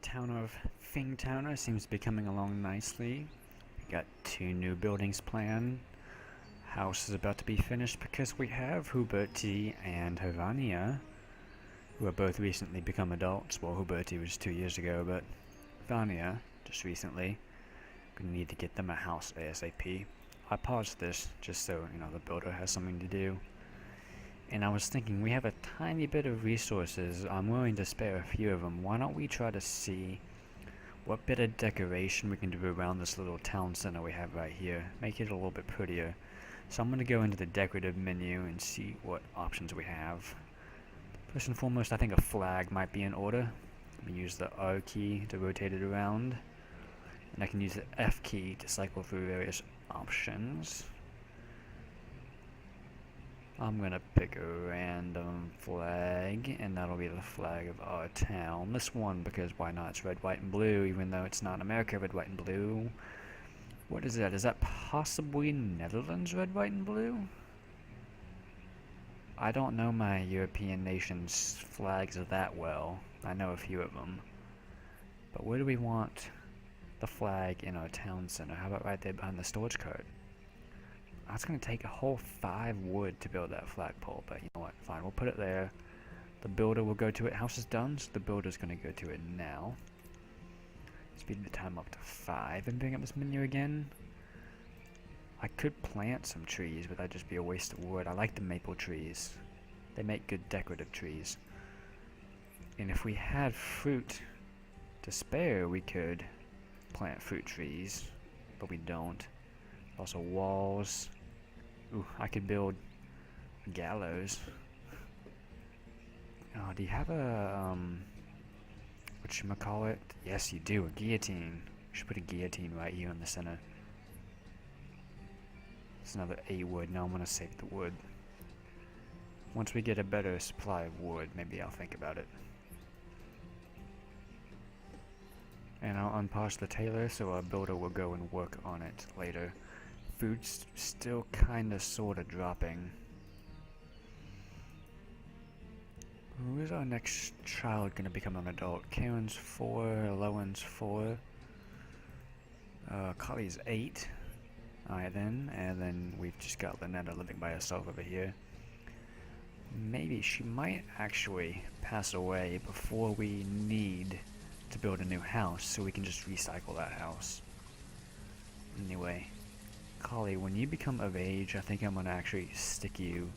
town of Fingtowner seems to be coming along nicely. We got 2 new buildings planned. House is about to be finished because we have Huberti and Havania, who have both recently become adults. Well, Huberti was 2 years ago, but Havania, just recently. Gonna need to get them a house ASAP. I paused this just so, the builder has something to do. And I was thinking, we have a tiny bit of resources. I'm willing to spare a few of them. Why don't we try to see what bit of decoration we can do around this little town center we have right here. Make it a little bit prettier. So I'm going to go into the decorative menu and see what options we have. First and foremost, I think a flag might be in order. Let me use the R key to rotate it around. And I can use the F key to cycle through various options. I'm gonna pick a random flag, and that'll be the flag of our town. This one, because why not? It's red, white, and blue, even though it's not America red, white, and blue. What is that? Is that possibly Netherlands red, white, and blue? I don't know my European nations' flags that well. I know a few of them. But where do we want the flag in our town center? How about right there behind the storage cart? That's going to take a whole 5 wood to build that flagpole, but you know what, fine, we'll put it there. The builder will go to it. House is done, so the builder's going to go to it now. Speed the time up to 5 and bring up this menu again. I could plant some trees, but that'd just be a waste of wood. I like the maple trees. They make good decorative trees. And if we had fruit to spare, we could plant fruit trees, but we don't. Also walls. Ooh, I could build a gallows. Oh, do you have a, whatchamacallit? Yes, you do, a guillotine. We should put a guillotine right here in the center. It's another 8 wood. Now I'm gonna save the wood. Once we get a better supply of wood, maybe I'll think about it. And I'll unpause the tailor so our builder will go and work on it later. Food's still kinda sorta dropping. Who is our next child gonna become an adult? Karen's 4, Lowen's 4. Collie's 8. Alright then, and then we've just got Lynetta living by herself over here. Maybe she might actually pass away before we need to build a new house, so we can just recycle that house. Anyway, Collie, when you become of age, I think I'm gonna actually stick you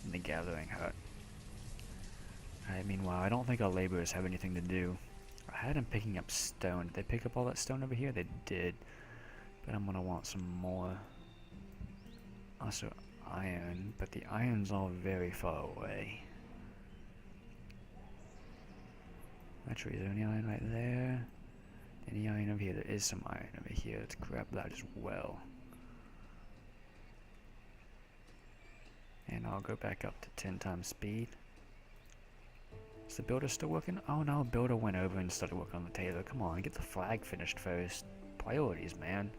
in the gathering hut. Alright, meanwhile, I don't think our laborers have anything to do. I had them picking up stone. Did they pick up all that stone over here? They did. But I'm gonna want some more. Also, iron, but the iron's all very far away. Actually, is there any iron right there? Any iron over here? There is some iron over here. Let's grab that as well. And I'll go back up to 10 times speed. Is the builder still working? Oh no, builder went over and started working on the tailor. Come on, get the flag finished first. Priorities, man.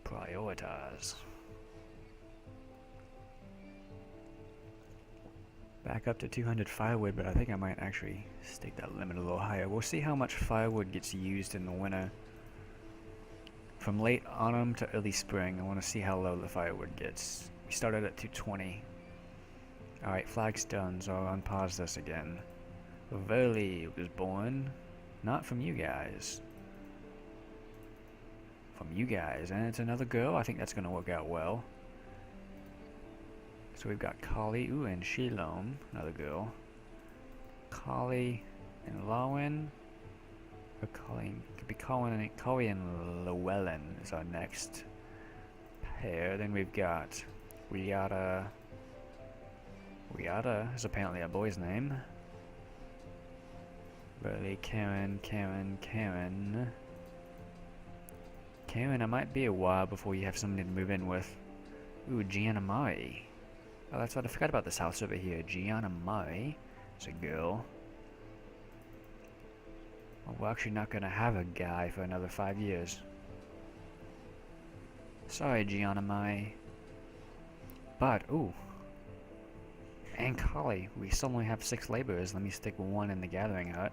Prioritize. Back up to 200 firewood, but I think I might actually stick that limit a little higher. We'll see how much firewood gets used in the winter. From late autumn to early spring, I want to see how low the firewood gets. We started at 220. Alright, flag's done, so I'll unpause this again. Verli was born, not from you guys. From you guys, and it's another girl. I think that's going to work out well. So we've got Collie, ooh, and Shilom, another girl. Collie and Lowen. Or could be Collie and Llewellyn is our next pair. Then we've got Riata. Riata is apparently a boy's name. Burley, Karen. Karen, it might be a while before you have somebody to move in with. Ooh, Gianna Murray. Oh, that's right, I forgot about this house over here. Gianna Murray is a girl. Well, we're actually not gonna have a guy for another 5 years. Sorry, Gianna Murray. But, ooh. And Collie, we still only have 6 laborers. Let me stick 1 in the gathering hut.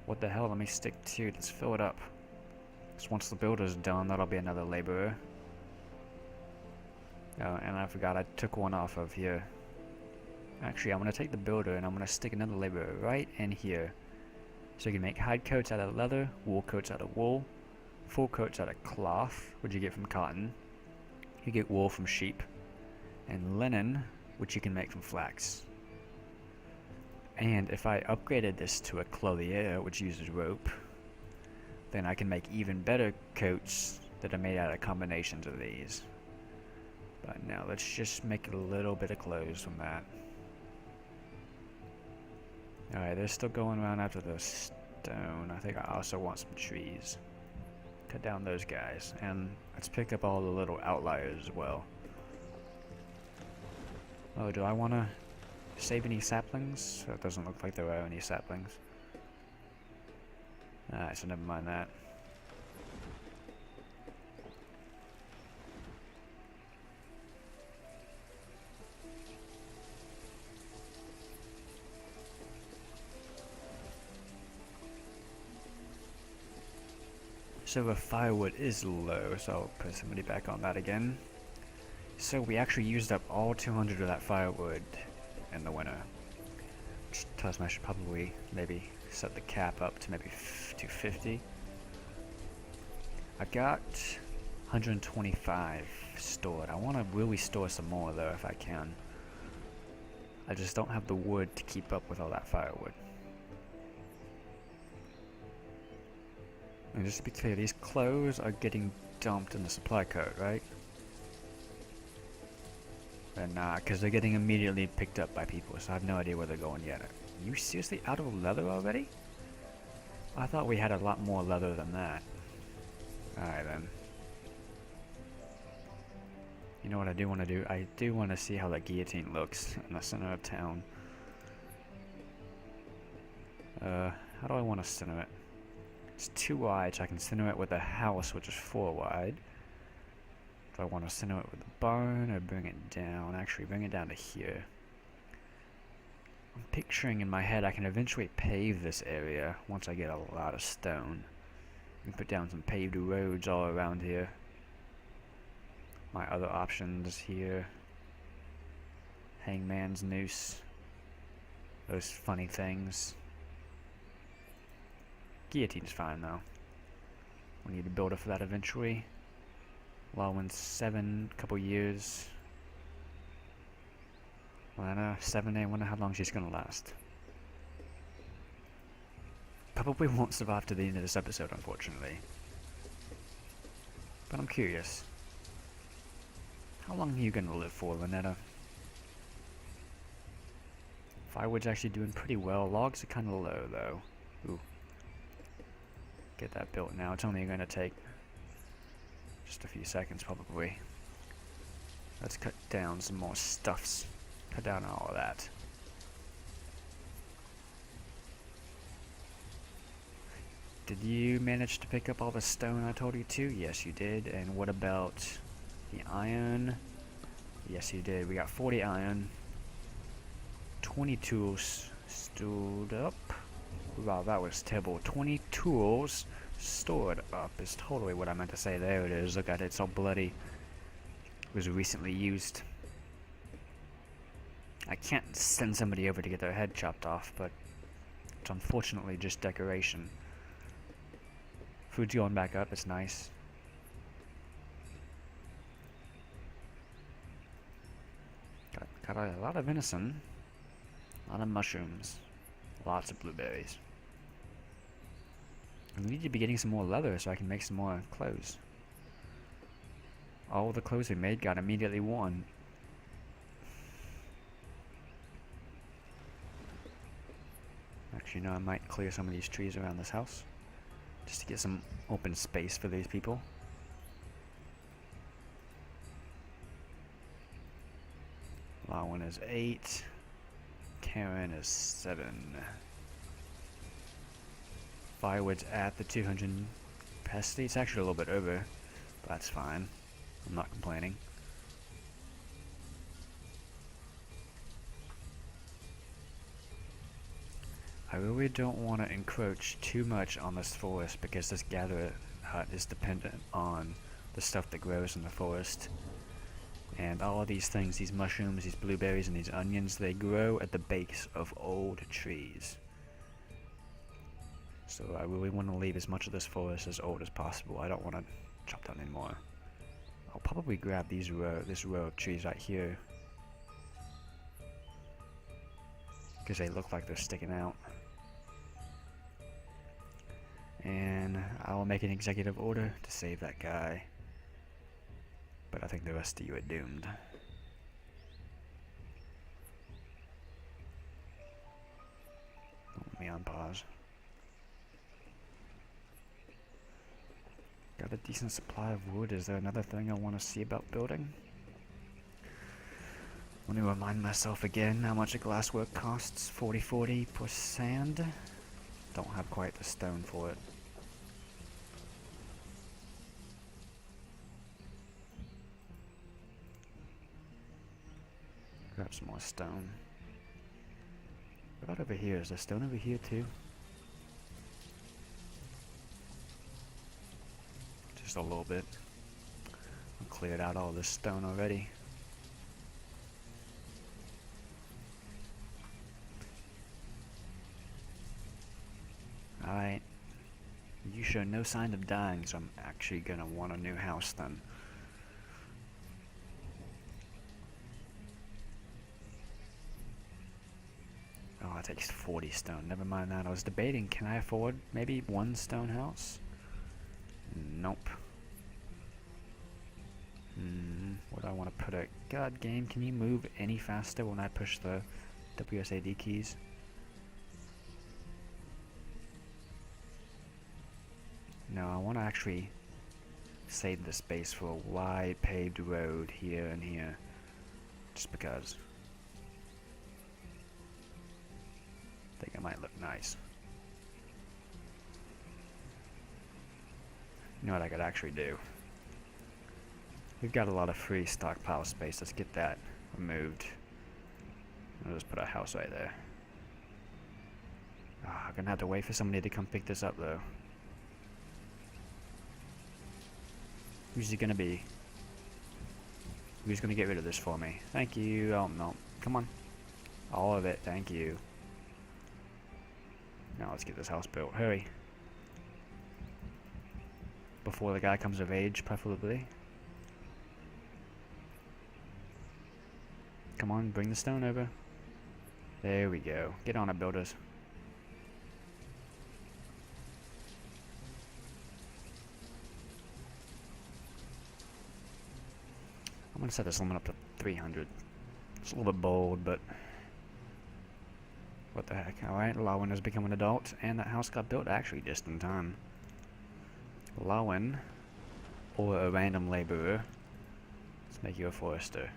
What the hell, let me stick to, let's fill it up. Because once the builder's done, that'll be another laborer. Oh, and I forgot I took one off of here. Actually, I'm going to take the builder and I'm going to stick another laborer right in here. So you can make hide coats out of leather, wool coats out of wool, full coats out of cloth, which you get from cotton. You get wool from sheep, and linen, which you can make from flax. And if I upgraded this to a clothier, which uses rope, then I can make even better coats that are made out of combinations of these. But now let's just make a little bit of clothes from that. Alright, they're still going around after the stone. I think I also want some trees. Cut down those guys, and let's pick up all the little outliers as well. Oh, do I want to save any saplings? It doesn't look like there are any saplings. Alright, so never mind that. So the firewood is low, so I'll put somebody back on that again. So we actually used up all 200 of that firewood in the winter. Which tells me I should probably maybe set the cap up to maybe 250. I've got 125 stored. I want to really store some more though if I can. I just don't have the wood to keep up with all that firewood. And just to be clear, these clothes are getting dumped in the supply cart, right? They're not, because they're getting immediately picked up by people, so I have no idea where they're going yet. Are you seriously out of leather already? I thought we had a lot more leather than that. Alright then. You know what I do want to do? I do want to see how that guillotine looks in the center of town. How do I want to center it? It's 2 wide, so I can center it with a house, which is 4 wide. Do I want to center it with a barn or bring it down? Actually, bring it down to here. I'm picturing in my head I can eventually pave this area once I get a lot of stone. And put down some paved roads all around here. My other options here. Hangman's noose. Those funny things. Guillotine's fine though. We need to build it for that eventually. Well, in 7 couple years. Well, I know 7. I wonder how long she's gonna last. Probably won't survive to the end of this episode, unfortunately. But I'm curious. How long are you gonna live for, Lynetta? Firewood's actually doing pretty well. Logs are kind of low though. Ooh. Get that built now. It's only gonna take just a few seconds probably. Let's cut down some more stuffs. Cut down all of that. Did you manage to pick up all the stone I told you to? Yes, you did. And what about the iron? Yes, you did. We got 40 iron. 20 tools stored up. Wow, that was terrible. 20 tools stored up is totally what I meant to say. There it is. Look at it. It's all bloody. It was recently used. I can't send somebody over to get their head chopped off, but it's unfortunately just decoration. Food's going back up. It's nice. Got a lot of venison. A lot of mushrooms. Lots of blueberries. We need to be getting some more leather so I can make some more clothes. All the clothes we made got immediately worn. Actually, no, I might clear some of these trees around this house. Just to get some open space for these people. Long one is 8. Karen is 7. Firewood's at the 200 capacity. It's actually a little bit over, but that's fine. I'm not complaining. I really don't want to encroach too much on this forest because this gatherer hut is dependent on the stuff that grows in the forest. And all of these things, these mushrooms, these blueberries, and these onions, they grow at the base of old trees. So I really want to leave as much of this forest as old as possible. I don't want to chop down anymore. I'll probably grab this row of trees right here, because they look like they're sticking out. And I'll make an executive order to save that guy. But I think the rest of you are doomed. Let me unpause. Got a decent supply of wood. Is there another thing I want to see about building? Want to remind myself again how much a glasswork costs. 40 per sand. Don't have quite the stone for it. Grab some more stone. What about over here? Is there stone over here too? Just a little bit. I cleared out all this stone already. Alright. You show no sign of dying, so I'm actually gonna want a new house then. Oh, it takes 40 stone. Never mind that. I was debating, can I afford maybe one stone house? Nope. What do I want to put it? God, game, can you move any faster when I push the WSAD keys? No, I want to actually save the space for a wide paved road here and here. Just because. I think it might look nice. You know what I could actually do? We've got a lot of free stockpile space. Let's get that removed. I'll just put a house right there. Oh, I'm gonna have to wait for somebody to come pick this up though. Who's he gonna be? Who's gonna get rid of this for me? Thank you. Oh no. Come on. All of it. Thank you. Now let's get this house built. Hurry. Before the guy comes of age, preferably. Come on, bring the stone over. There we go. Get on it, builders. I'm gonna set this limit up to 300. It's a little bit bold, but what the heck. Alright, Lawin has become an adult, and that house got built actually just in time. Lawin, or a random laborer. Let's make you a forester.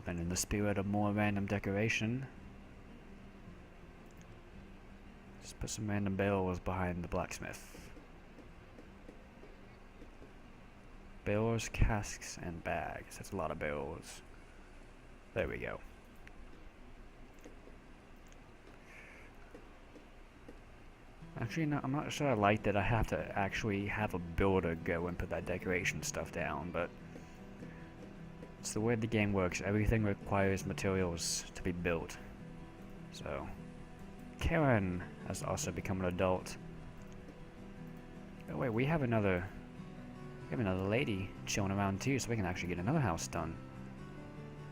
And in the spirit of more random decoration, just put some random barrels behind the blacksmith. Barrels, casks, and bags. That's a lot of barrels. There we go. Actually, no, I'm not sure I like that I have to actually have a builder go and put that decoration stuff down, but it's the way the game works. Everything requires materials to be built. So, Karen has also become an adult. Oh wait, we have another lady chilling around too, so we can actually get another house done.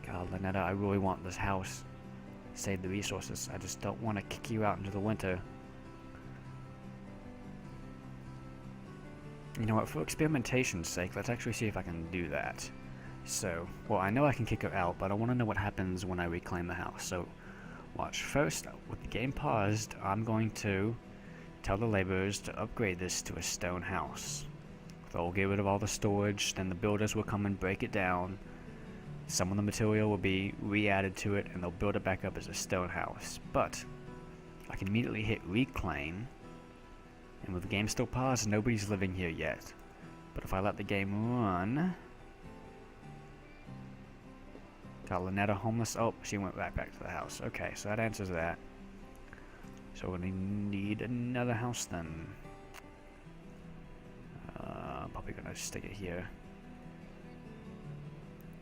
God, Lynetta, I really want this house. Save the resources. I just don't want to kick you out into the winter. You know what, for experimentation's sake, let's actually see if I can do that. So, well, I know I can kick her out, but I want to know what happens when I reclaim the house. So, watch. First, with the game paused, I'm going to tell the laborers to upgrade this to a stone house. They'll get rid of all the storage, then the builders will come and break it down. Some of the material will be re-added to it, and they'll build it back up as a stone house. But I can immediately hit reclaim, and with the game still paused, nobody's living here yet. But if I let the game run... Got Lynetta homeless. Oh, she went right back to the house. Okay, so that answers that. So we're gonna need another house then. Probably gonna stick it here.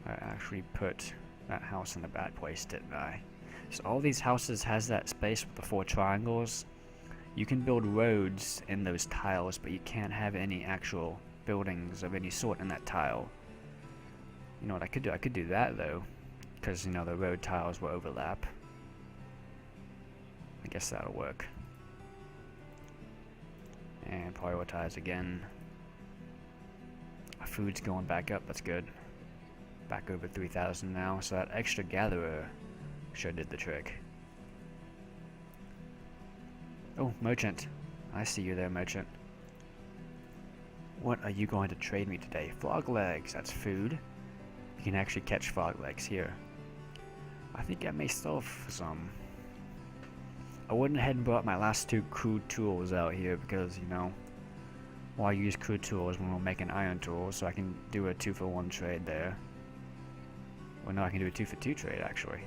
I actually put that house in a bad place, didn't I? So all these houses has that space with the 4 triangles. You can build roads in those tiles, but you can't have any actual buildings of any sort in that tile. You know what I could do? I could do that though, because you know the road tiles will overlap. I guess that'll work. And prioritize again. Our food's going back up, that's good. Back over 3,000 now, so that extra gatherer sure did the trick. Oh, merchant. I see you there, merchant. What are you going to trade me today? Frog legs, that's food. You can actually catch frog legs here. I think I may sell for some. I went ahead and brought my last 2 crude tools out here because, you know, well, I use crude tools when we're making iron tools, so I can do a 2-for-1 trade there. Well, no, I can do a 2-for-2 trade, actually.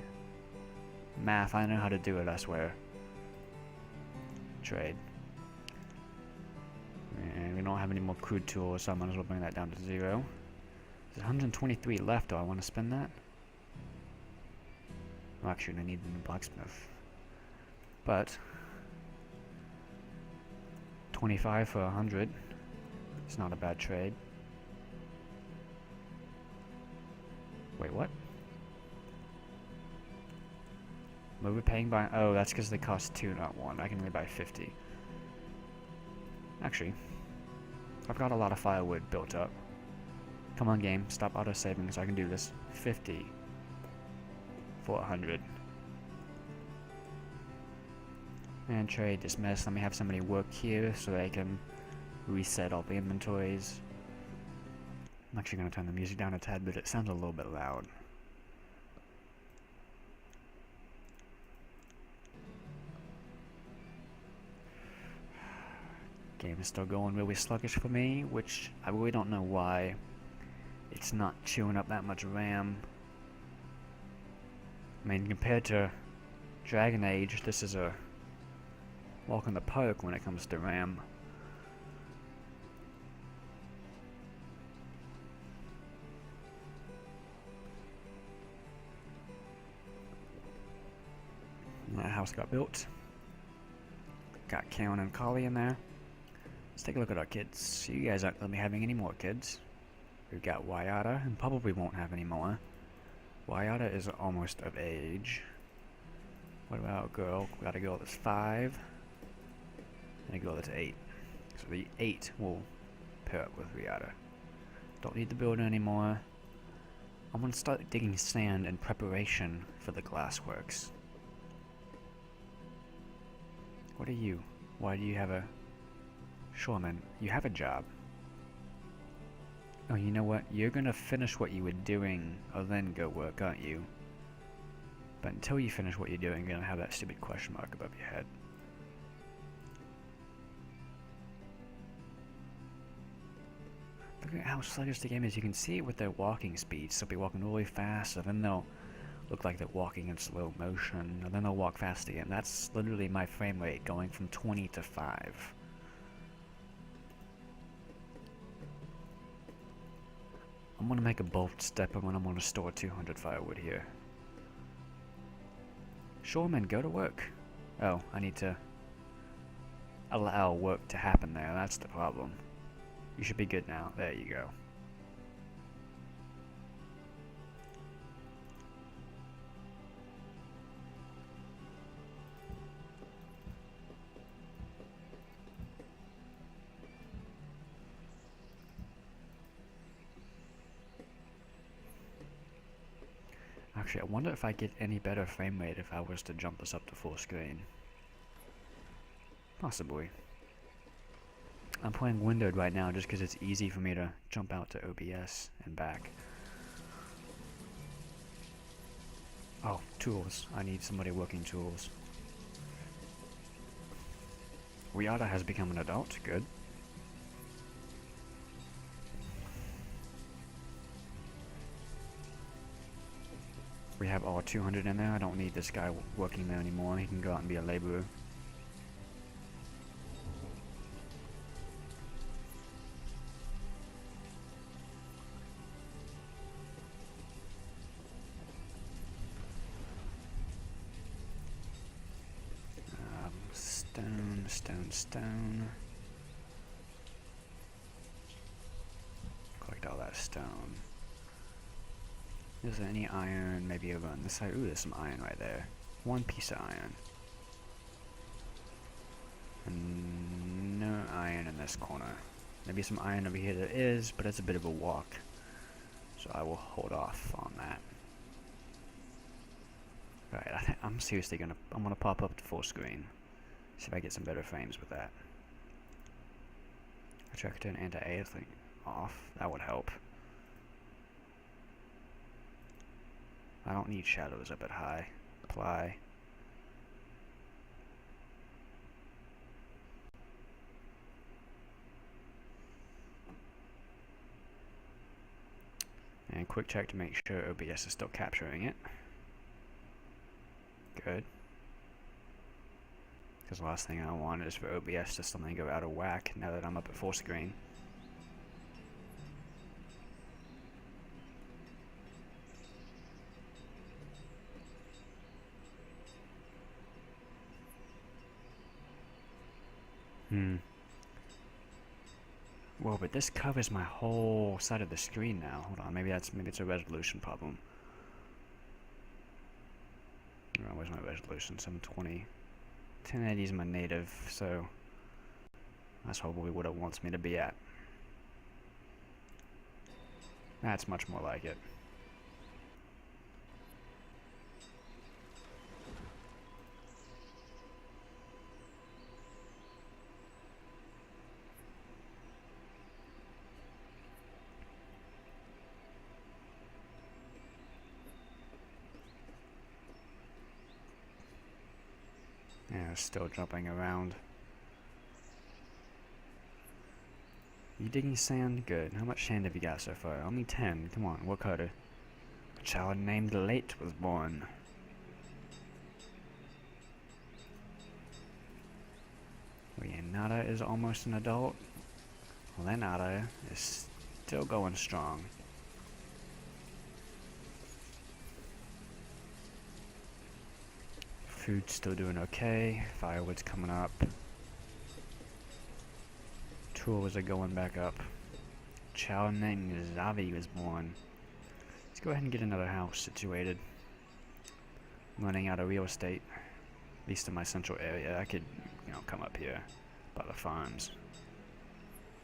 Math, I know how to do it, I swear. Trade. And we don't have any more crude tools, so I might as well bring that down to 0. There's 123 left. Do I want to spend that? Well, actually, I need a new blacksmith. But 25 for 100. It's not a bad trade. Wait, what? Overpaying by... Oh, that's because they cost 2, not 1. I can only buy 50. Actually, I've got a lot of firewood built up. Come on, game. Stop auto-saving so I can do this. 50 for 100. And trade dismiss. Let me have somebody work here so they can reset all the inventories. I'm actually going to turn the music down a tad, but it sounds a little bit loud. Game is still going really sluggish for me, which I really don't know why. It's not chewing up that much RAM. I mean, compared to Dragon Age, this is a walk in the park when it comes to RAM. That house got built. Got Karen and Collie in there. Let's take a look at our kids. You guys aren't going to be having any more kids. We've got Wayata, and probably won't have any more. Wayata is almost of age. What about a girl? We got a girl that's 5. And a girl that's 8. So the 8 will pair up with Wayata. Don't need the builder anymore. I'm going to start digging sand in preparation for the glassworks. What are you? Why do you have a... Shoreman, you have a job. Oh, you know what? You're gonna finish what you were doing, or then go work, aren't you? But until you finish what you're doing, you're gonna have that stupid question mark above your head. Look at how sluggish the game is. You can see it with their walking speeds. They'll be walking really fast, and then they'll look like they're walking in slow motion, and then they'll walk fast again. That's literally my frame rate going from 20 to 5. I'm gonna make a bold step when I'm gonna store 200 firewood here. Shoreman, go to work. Oh, I need to allow work to happen there. That's the problem. You should be good now. There you go. Actually, I wonder if I get any better frame rate if I was to jump this up to full screen. Possibly. I'm playing windowed right now just because it's easy for me to jump out to OBS and back. Oh, tools. I need somebody working tools. Riata has become an adult. Good. We have all 200 in there. I don't need this guy working there anymore. He can go out and be a laborer. Stone. Collect all that stone. Is there any iron? Maybe over on this side. Ooh, there's some iron right there. One piece of iron. And no iron in this corner. Maybe some iron over here there is, but it's a bit of a walk. So I will hold off on that. Right, I'm seriously I'm gonna pop up to full screen. See if I get some better frames with that. Attractor and anti-aliasing off. That would help. I don't need shadows up at high. Apply. And quick check to make sure OBS is still capturing it. Good. Because the last thing I want is for OBS to suddenly go out of whack now that I'm up at full screen. Whoa, but this covers my whole side of the screen now. Hold on, maybe it's a resolution problem. Oh, where's my resolution? 720. 1080 is my native, so that's probably what it wants me to be at. That's much more like it. Yeah, still jumping around. You digging sand? Good. How much sand have you got so far? Only 10. Come on, work harder. A child named Late was born. Renata is almost an adult. Lenata is still going strong. Food's still doing okay. Firewood's coming up. Tools are going back up. Child named Zavi was born. Let's go ahead and get another house situated. I'm running out of real estate. At least in my central area. I could, come up here by the farms.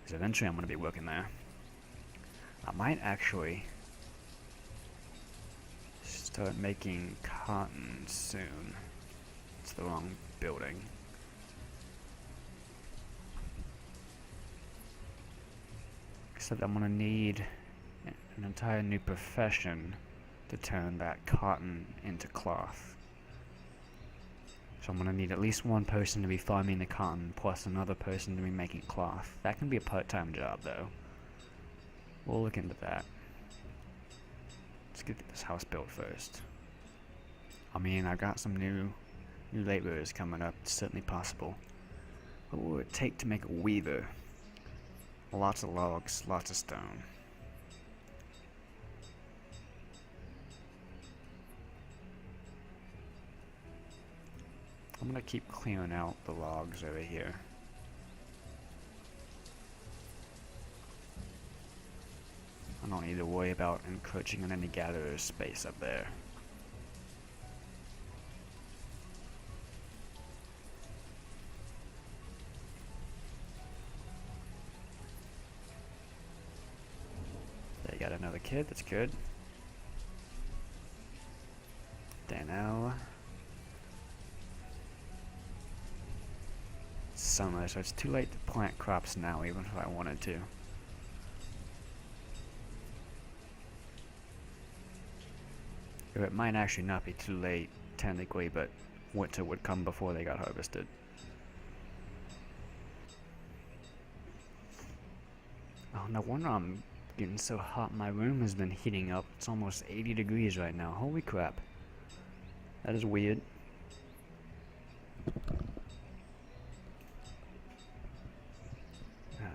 Because eventually I'm going to be working there. I might actually start making cotton soon. It's the wrong building. Except I'm gonna need an entire new profession to turn that cotton into cloth. So I'm gonna need at least one person to be farming the cotton, plus another person to be making cloth. That can be a part-time job though. We'll look into that. Let's get this house built first. I mean, I've got some new laborers coming up. It's certainly possible. What will it take to make a weaver? Lots of logs, lots of stone. I'm gonna keep clearing out the logs over here. I don't need to worry about encroaching on any gatherer's space up there. They got another kid, that's good. Danelle. Summer, so it's too late to plant crops now, even if I wanted to. Or it might actually not be too late, technically, but winter would come before they got harvested. Oh, no wonder I'm getting so hot. My room has been heating up. It's almost 80 degrees right now. Holy crap. That is weird.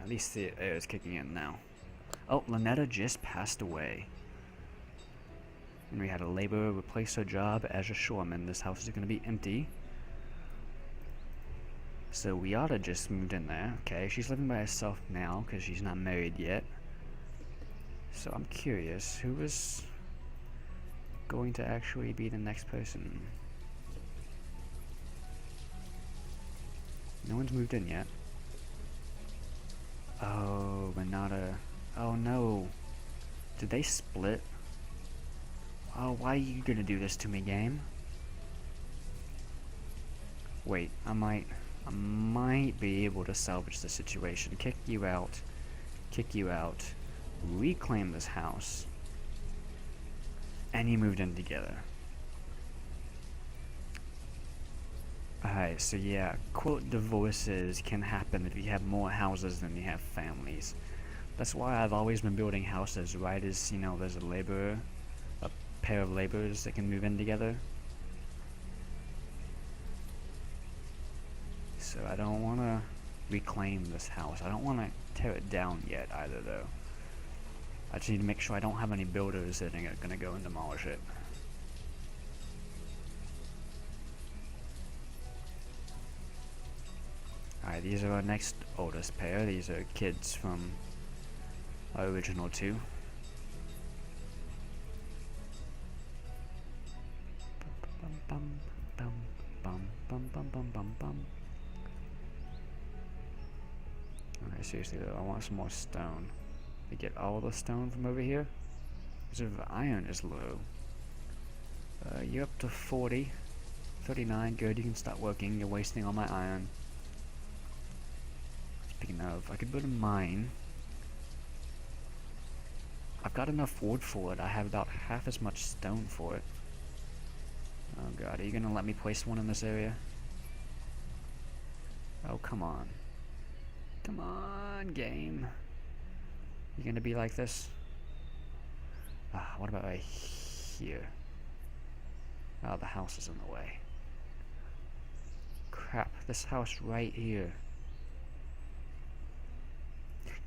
At least the air is kicking in now. Oh, Lynetta just passed away. And we had a laborer replace her job as a shoreman. This house is going to be empty. So we ought to just moved in there. Okay, she's living by herself now because she's not married yet. So I'm curious, who is going to actually be the next person? No one's moved in yet. Oh, Renata. Oh no. Did they split? Oh, why are you gonna do this to me, game? Wait, I might be able to salvage the situation. Kick you out. Reclaim this house. And you moved in together. Alright, so yeah, quote, divorces can happen if you have more houses than you have families. That's why I've always been building houses right as, you know, there's a pair of laborers that can move in together. So I don't want to reclaim this house. I don't want to tear it down yet either, though. I just need to make sure I don't have any builders that are going to go and demolish it. Alright, these are our next oldest pair. These are kids from our original two. Alright, seriously though, I want some more stone. We get all the stone from over here? Because if iron is low. You're up to 40. 39, good, you can start working. You're wasting all my iron. Speaking of, I could build a mine. I've got enough wood for it. I have about half as much stone for it. Oh god, are you gonna let me place one in this area? Oh, come on. Come on, game. You gonna be like this? Ah, what about right here? Oh, the house is in the way. Crap, this house right here.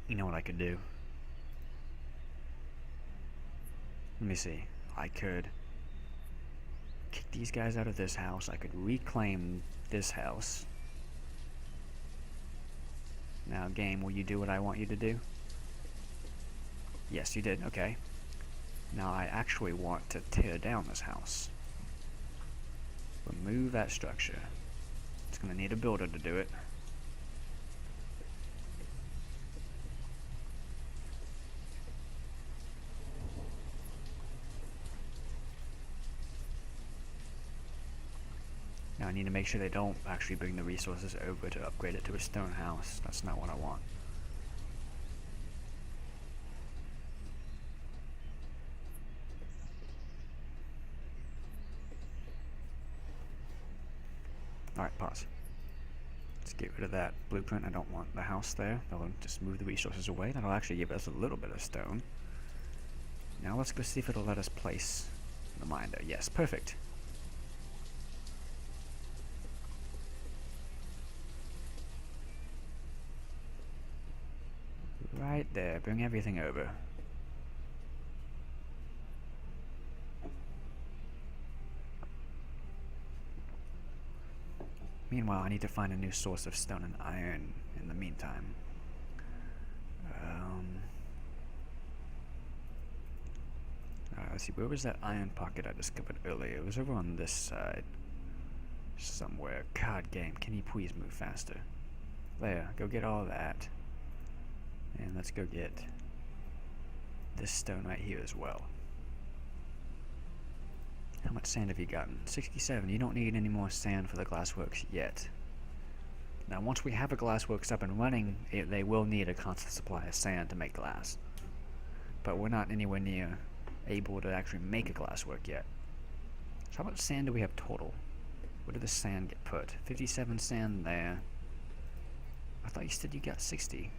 You know what I could do? Let me see. I could kick these guys out of this house. I could reclaim this house. Now, game, will you do what I want you to do? Yes, you did. Okay. Now, I actually want to tear down this house. Remove that structure. It's going to need a builder to do it. Now I need to make sure they don't actually bring the resources over to upgrade it to a stone house. That's not what I want. Alright, pause. Let's get rid of that blueprint. I don't want the house there. That'll just move the resources away. That'll actually give us a little bit of stone. Now let's go see if it'll let us place the mine there. Yes, perfect. Right there, bring everything over. Meanwhile, I need to find a new source of stone and iron in the meantime. Let's see, where was that iron pocket I discovered earlier? It was over on this side. Somewhere. God, game, can you please move faster? There, go get all that. And let's go get this stone right here as well. How much sand have you gotten? 67. You don't need any more sand for the glassworks yet. Now, once we have a glassworks up and running, they will need a constant supply of sand to make glass. But we're not anywhere near able to actually make a glasswork yet. So how much sand do we have total? Where did the sand get put? 57 sand there. I thought you said you got 60.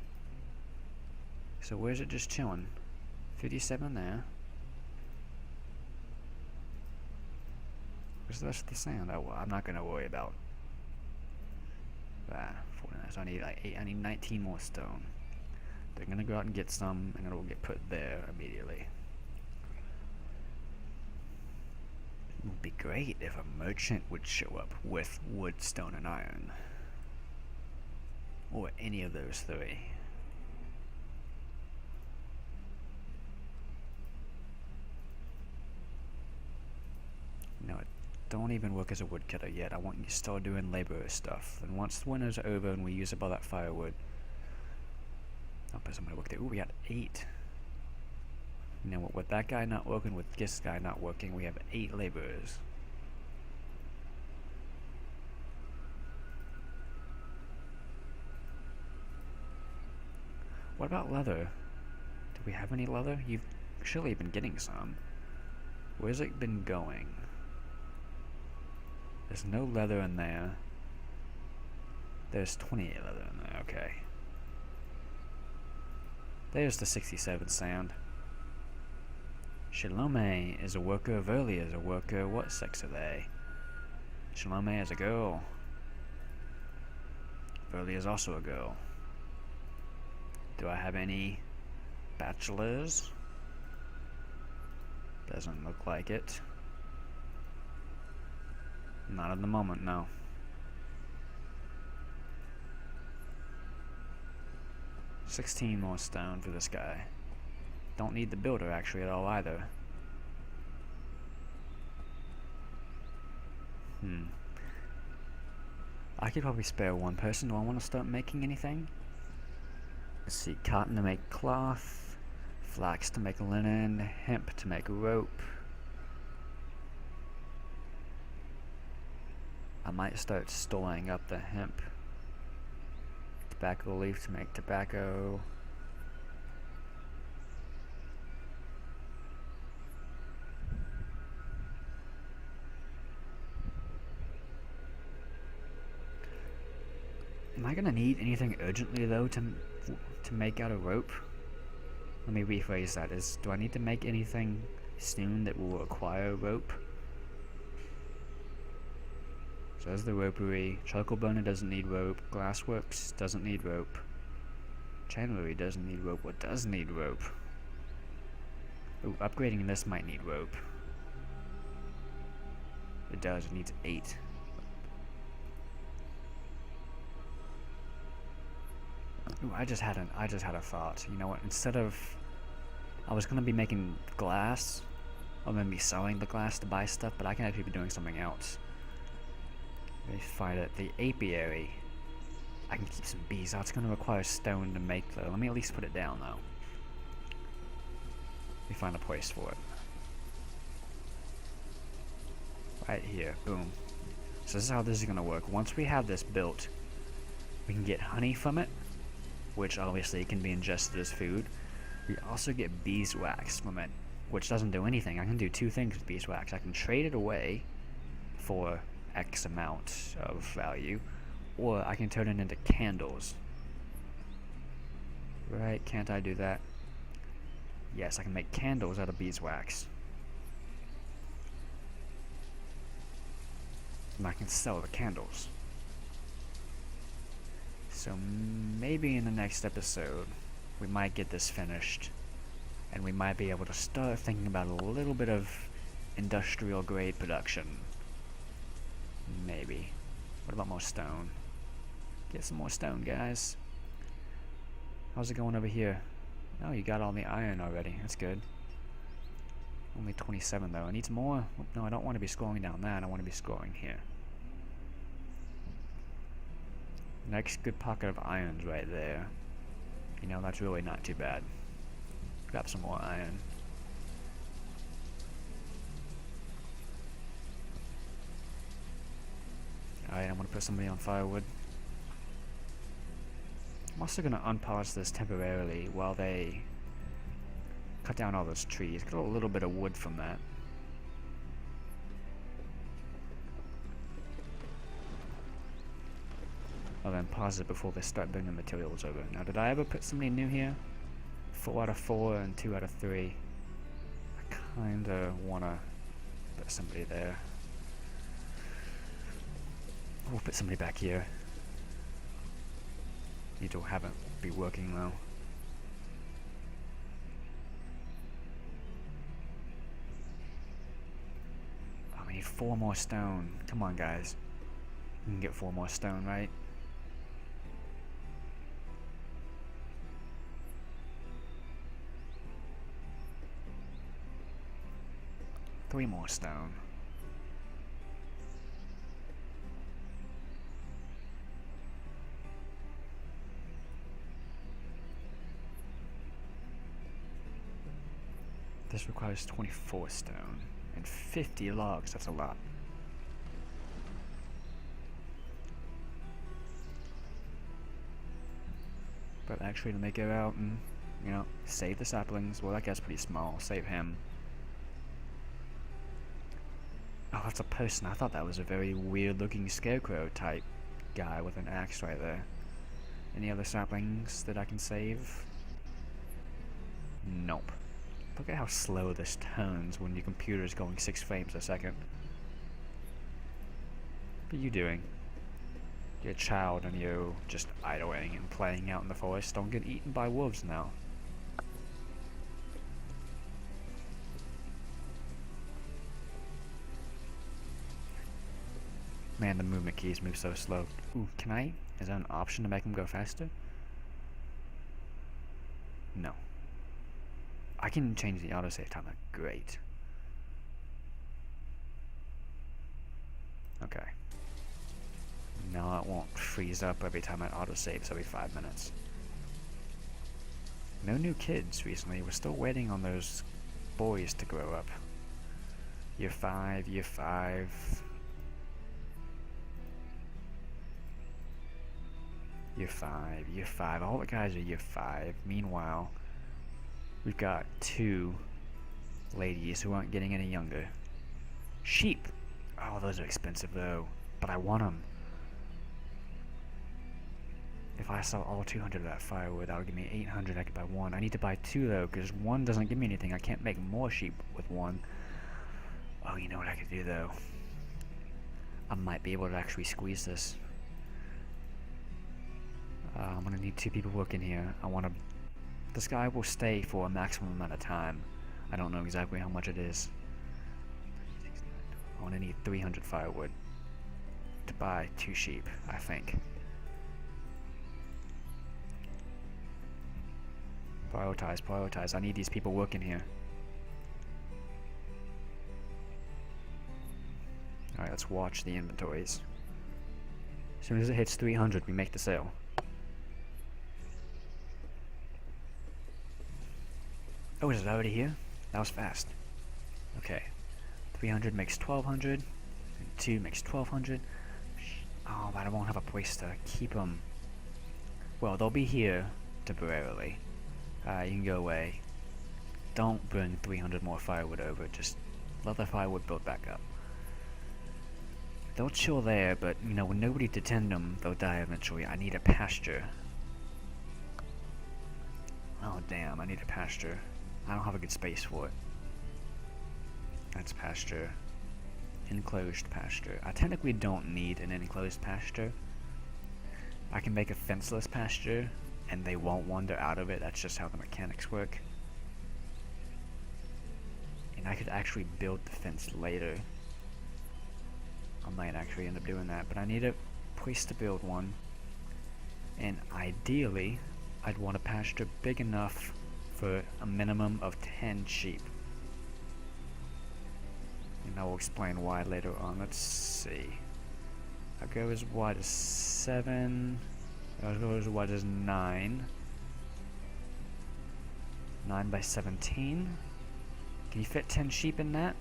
So where's it just chilling? 57 there. Where's the rest of the sand? Oh, well, I'm not gonna worry about that. 49. So I need like 8. I need 19 more stone. They're gonna go out and get some, and it'll get put there immediately. It would be great if a merchant would show up with wood, stone, and iron. Or any of those three. No, don't even work as a woodcutter yet. I want you to start doing laborer stuff. And once the winter's over and we use up all that firewood, I'll put somebody to work there. Ooh, we got 8. You know what? With that guy not working, with this guy not working, we have 8 laborers. What about leather? Do we have any leather? You've surely been getting some. Where's it been going? There's no leather in there. There's 28 leather in there, okay. There's the 67 sand. Shalome is a worker. Verli is a worker. What sex are they? Shalome is a girl. Verli is also a girl. Do I have any bachelors? Doesn't look like it. Not at the moment, no. $16 more stone for this guy. Don't need the builder actually at all either. I could probably spare one person. Do I want to start making anything? Let's see, cotton to make cloth, flax to make linen, hemp to make rope. I might start storing up the hemp. Tobacco leaf to make tobacco. Am I gonna need anything urgently though to make out a rope? Let me rephrase that. Do I need to make anything soon that will require a rope? So there's the ropery. Charcoal burner doesn't need rope. Glassworks doesn't need rope. Chandlery doesn't need rope. What does need rope? Ooh, upgrading this might need rope. It does. It needs 8. Ooh, I just had a thought. You know what? Instead of, I was gonna be making glass. I'm gonna be selling the glass to buy stuff, but I can actually be doing something else. Let me find it. The apiary. I can keep some bees. Oh, it's gonna require stone to make though. Let me at least put it down though. Let me find a place for it. Right here. Boom. So this is how this is gonna work. Once we have this built, we can get honey from it, which obviously can be ingested as food. We also get beeswax from it, which doesn't do anything. I can do 2 things with beeswax. I can trade it away for X amount of value, or I can turn it into candles. Right, can't I do that? Yes, I can make candles out of beeswax. And I can sell the candles. So maybe in the next episode, we might get this finished, and we might be able to start thinking about a little bit of industrial grade production. Maybe. What about more stone? Get some more stone, guys. How's it going over here? Oh, you got all the iron already. That's good. Only 27 though. It needs more. No, I don't want to be scrolling down that. I want to be scrolling here. Next good pocket of iron's right there. You know, that's really not too bad. Grab some more iron. Alright, I'm gonna put somebody on firewood. I'm also gonna unpause this temporarily while they cut down all those trees. Get a little bit of wood from that. I'll then pause it before they start bringing materials over. Now, did I ever put somebody new here? 4 out of 4 and 2 out of 3. I kinda wanna put somebody there. We'll put somebody back here. Need to have it be working though. Oh, we need 4 more stone. Come on, guys. We can get 4 more stone, right? Three more stone. This requires 24 stone and 50 logs. That's a lot. But actually, let me go out and, you know, save the saplings. Well, that guy's pretty small. Save him. Oh, that's a person. I thought that was a very weird-looking scarecrow type guy with an axe right there. Any other saplings that I can save? Nope. Look at how slow this turns when your computer is going 6 frames a second. What are you doing? You're a child and you're just idling and playing out in the forest. Don't get eaten by wolves now. Man, the movement keys move so slow. Ooh, can I? Is there an option to make them go faster? No. I can change the autosave timer. Great. Okay. Now it won't freeze up every time it autosaves every 5 minutes. No new kids recently. We're still waiting on those boys to grow up. Year 5, year 5. Year 5, year 5. All the guys are year 5. Meanwhile, we've got 2 ladies who aren't getting any younger. Sheep! Oh, those are expensive though. But I want them. If I sell all 200 of that firewood, that would give me 800. I could buy 1. I need to buy 2 though, because 1 doesn't give me anything. I can't make more sheep with 1. Oh, you know what I could do though? I might be able to actually squeeze this. I'm gonna need 2 people working here. This guy will stay for a maximum amount of time. I don't know exactly how much it is. I wanna need 300 firewood to buy 2 sheep, I think. Prioritize, prioritize. I need these people working here. Alright, let's watch the inventories. As soon as it hits 300, we make the sale. Oh, is it already here? That was fast. Okay. 300 makes 1200. And 2 makes 1200. Oh, but I won't have a place to keep them. Well, they'll be here temporarily. You can go away. Don't bring 300 more firewood over. Just let the firewood build back up. They'll chill there, but, you know, when nobody to tend them, they'll die eventually. I need a pasture. Oh, damn, I need a pasture. I don't have a good space for it. That's pasture. Enclosed pasture. I technically don't need an enclosed pasture. I can make a fenceless pasture, and they won't wander out of it. That's just how the mechanics work. And I could actually build the fence later. I might actually end up doing that, but I need a place to build one. And ideally, I'd want a pasture big enough for a minimum of 10 sheep. And I will explain why later on. Let's see. I'll go as wide as 7. I'll go as wide as 9. 9 by 17. Can you fit 10 sheep in that?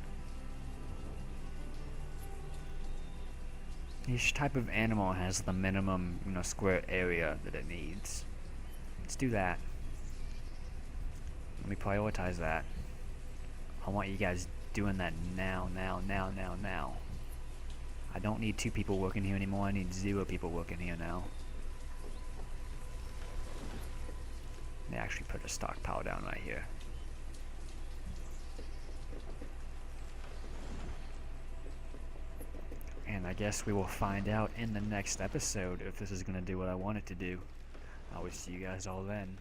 Each type of animal has the minimum, you know, square area that it needs. Let's do that. Let me prioritize that. I want you guys doing that now. I don't need 2 people working here anymore. I need 0 people working here now. They actually put a stockpile down right here. And I guess we will find out in the next episode if this is going to do what I want it to do. I will see you guys all then.